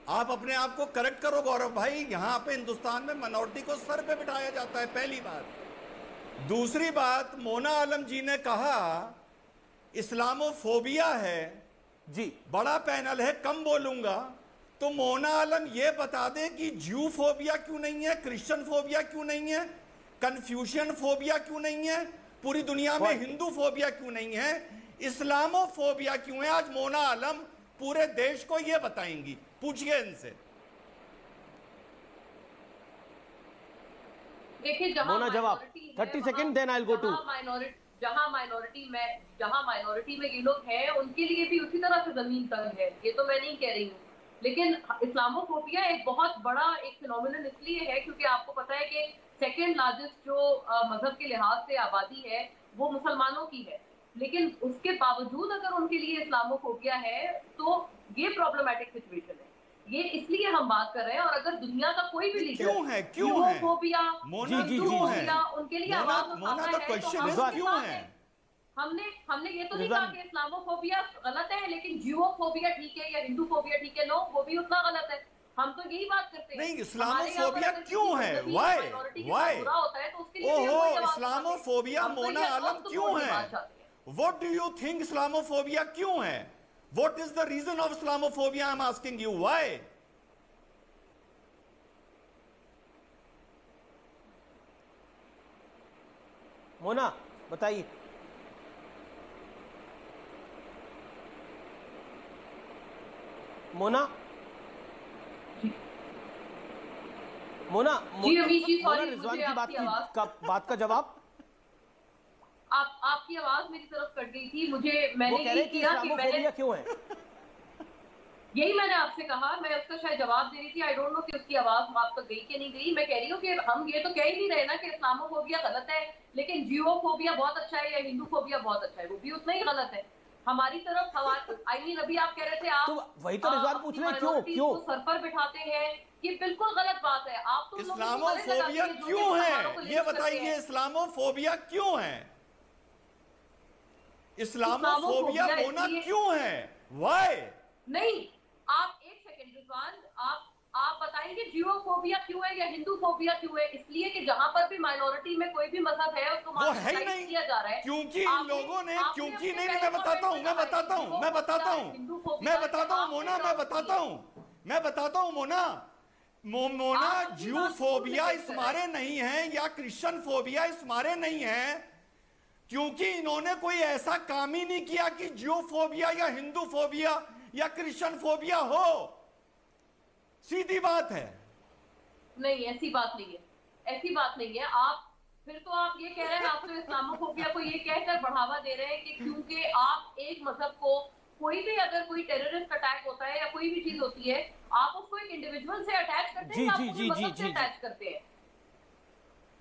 آپ اپنے آپ کو کریکٹ کرو گورو بھائی. یہاں پہ ہندوستان میں منورٹی کو سر پہ بٹھایا جاتا ہے، پہلی بات. دوسری بات، مونا عالم جی نے کہا اسلامو فوبیا ہے. جی بڑا پینل ہے، کم بولوں گا. تو مونا عالم یہ بتا دیں کہ جیو فوبیا کیوں نہیں ہے، کرسچن فوبیا کیوں نہیں ہے، کنفیوشن فوبیا کیوں نہیں ہے، پوری دنیا میں ہندو فوبیا کیوں نہیں ہے، اسلامو فوبیا کیوں ہے. آج مونا عالم پورے دیش کو یہ بتائیں گی. پوچھئے ان سے. دیکھیں جہاں مائنورٹی ہے 30 second then I will go to. جہاں مائنورٹی میں یہ لوگ ہیں ان کے لیے بھی اسی طرح سے زمین تنگ ہے، یہ تو میں نہیں کہہ رہی ہوں. لیکن اسلاموفوبیا ایک بہت بڑا ایک فینومینن اس لیے ہے کیونکہ آپ کو پتا ہے کہ سیکنڈ لارجسٹ جو مذہب کے لحاظ سے آبادی ہے وہ مسلمانوں کی ہے. لیکن اس کے باوجود اگر ان کے لیے اسلاموفوبیا ہے تو یہ پرابلمٹک سچویشن ہے. یہ اس لیے ہم بات کر رہے ہیں. اور اگر دنیا کا کوئی بھی لیڈر کیوں ہے یوفوبیا مونا کیوں ہے ان کے لیے آواز مونا اٹھاتا تو ہے کوشچن تو کیوں ہے. ہم نے یہ تو نہیں کہا کہ اسلاموفوبیا غلط ہے لیکن جیوفوبیا ٹھیک ہے یا ہندو فوبیا ٹھیک ہے. نو، وہ بھی اتنا غلط ہے. ہم تو یہی بات کرتے ہیں. نہیں، اسلاموفوبیا کیوں ہے؟ وائی برا ہوتا ہے تو اس کے لیے اوہو اسلاموفوبیا مونا عالم کیوں ہے؟ What do you think Islamophobia کیوں ہے؟ What is the reason of Islamophobia? I'm asking you why. مونا بتائیے. مونا رضوان کی بات کا جواب. آپ کی آواز میری طرف کٹ گئی تھی. میں نے یہ کیا کہ اسلاموفوبیا کیوں ہے، یہی میں نے آپ سے کہا. میں اس کا شاید جواب دے رہی تھی. آئی ڈونٹ نو کہ اس کی آواز آپ تک گئی کہ نہیں گئی. میں کہہ رہی ہوں کہ ہم یہ تو کہہ ہی نہیں رہے نا کہ اسلاموفوبیا غلط ہے لیکن جیوفوبیا بہت اچھا ہے یا ہندو فوبیا بہت اچھا ہے. وہ بھی اتنا ہی غلط ہے. ہماری طرف ابھی آپ کہہ رہے تھے آپ وہی تو رضوان پوچھ رہے ہیں کیوں سر پر بٹھاتے ہیں. یہ بالکل غلط بات ہے. آپ تو اسلاموفوبیا کیوں ہے یہ بتائیے. اسلاموفوبیا کیوں ہے؟ اسلاموفوبیا مونا کیوں ہے؟ وائی؟ نہیں، آپ ایک سیکنڈ رضوان، آپ بتائیں گے جیوفوبیا کیوں ہے یا ہندو فوبیا کیوں ہے؟ اس لیے کہ جہاں پر بھی مائنورٹی میں کوئی بھی مذہب ہے اس کو مارجنلائز کیا جا رہا ہے. کیونکہ لوگوں نے نہیں میں بتاتا ہوں مونا جیوفوبیا اس مارے نہیں ہے یا کرسچن فوبیا اس مارے نہیں ہے کیونکہ انہوں نے کوئی ایسا کام ہی نہیں کیا کہ جیو فوبیا یا ہندو فوبیا یا کرسچن فوبیا ہو. سیدھی بات ہے. نہیں، ایسی بات نہیں ہے. پھر تو آپ یہ کہہ رہے ہیں، آپ تو اسلاموفوبیا کو یہ کہہ کر بڑھاوا دے رہے ہیں کہ کیونکہ آپ ایک مذہب کو کوئی بھی اگر کوئی ٹیررسٹ اٹیک ہوتا ہے یا کوئی بھی چیز ہوتی ہے آپ اس کو ایک انڈیویجول سے اٹیچ کرتے ہیں یا آپ کو مذہب سے اٹیچ کرتے ہیں؟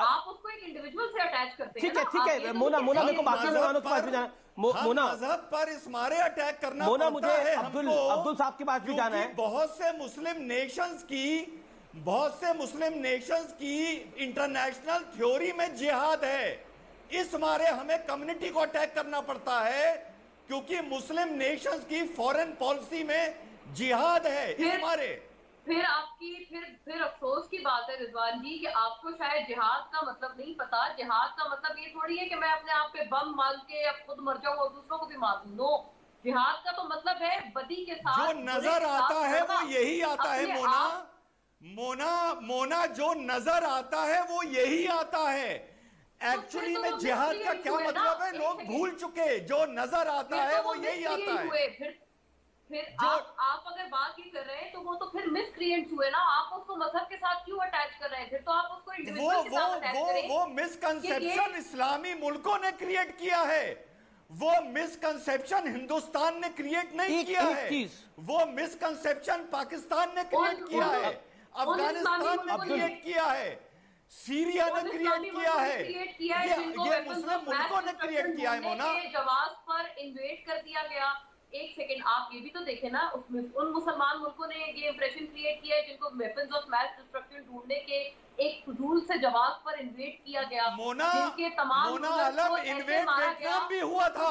آپ اس کو ایک انڈیویجول سے اٹیچ کرتے ہیں. ٹھیک ہے مونا میرے کو باقی مہمانوں کے پاس بھی جانا ہے. مونا مذہب پر اس مارے اٹیک کرنا مونا پڑتا مجھے ہے ہم کو عبدل صاحب کے پاس بھی جانا ہے. بہت سے مسلم نیشنز کی انٹرنیشنل تھیوری میں جہاد ہے. اس مارے ہمیں کمیونٹی کو اٹیک کرنا پڑتا ہے کیونکہ مسلم نیشنز کی فورن پالیسی میں جہاد ہے اس مارے. پھر افسوس کی بات ہے رضوان جی کہ آپ کو شاید جہاد کا مطلب نہیں پتا. جہاد کا مطلب یہ تھوڑی ہے کہ میں اپنے آپ پہ بم مار کے اب خود مر جاؤں اور دوسروں کو بھی مار دوں. نو، جہاد کا تو مطلب ہے بدی کے ساتھ جو نظر آتا ہے وہ یہی آتا ہے مونا جو نظر آتا ہے وہ یہی آتا ہے. ایکچولی میں جہاد کا کیا مطلب ہے لوگ بھول چکے. جو نظر آتا ہے وہ یہی آتا ہے. پھر آپ اگر بات یہ کر رہے ہیں تو وہ تو پھر مس کریٹس ہوئے نا. آپ اس کو مذہب کے ساتھ کیوں اٹیچ کر رہے ہیں؟ پھر تو آپ اس کو انڈیویجول کے ساتھ اٹیچ کریں. وہ مسکنسیپشن اسلامی ملکوں نے کریٹ کیا ہے. وہ مسکنسیپشن ہندوستان نے کریٹ نہیں کیا ہے. وہ مسکنسیپشن پاکستان نے کریٹ کیا ہے. افغانستان نے کریٹ کیا ہے. سیریا نے کریٹ کیا ہے. یہ مسلم ملکوں نے کریٹ کیا ہے. مونا جواز پر انویٹ کر دیا گیا. ایک سیکنڈ آپ یہ بھی تو دیکھیں نا، ان مسلمان ملکوں نے یہ امپریشن کریٹ کیا ہے جن کو ویپنز آف میس ڈسٹرکشن ڈھونڈنے کے ایک فضول سے جواز پر انویٹ کیا گیا. جن کے تمام عالم انویٹ ویتنام بھی ہوا تھا.